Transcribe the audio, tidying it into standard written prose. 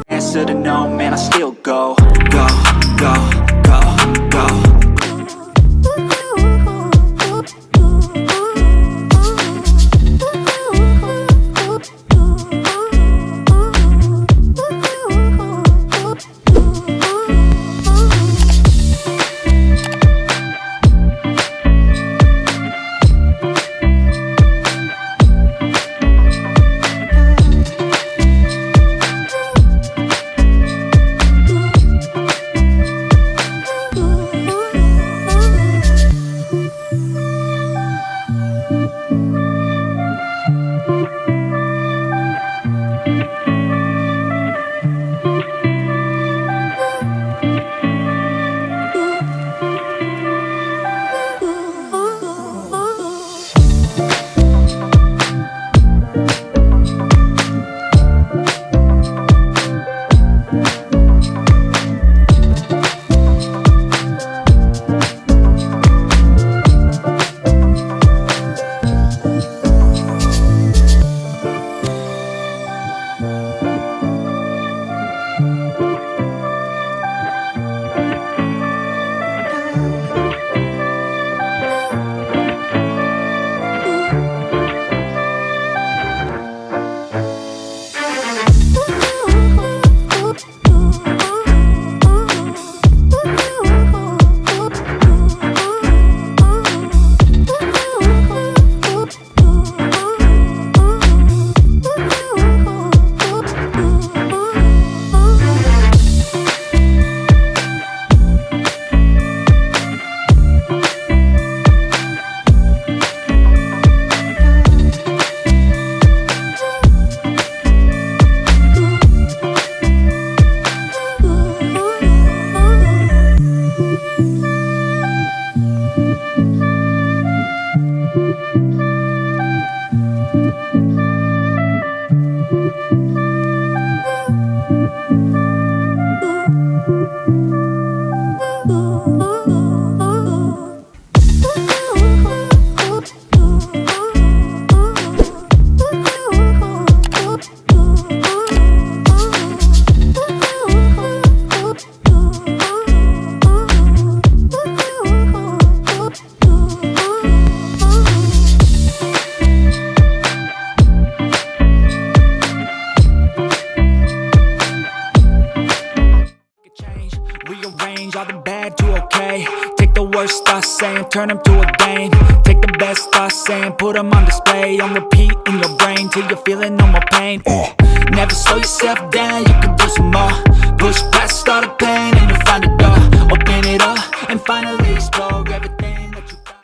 Answer to no, man, I still go, go, go, go, go. Rearrange all the bad to okay. Take the worst thoughts saying, turn them to a game. Take the best thoughts saying, put them on display. On repeat in your brain till you're feeling no more pain. Never slow yourself down, you can do some more. Push past all the pain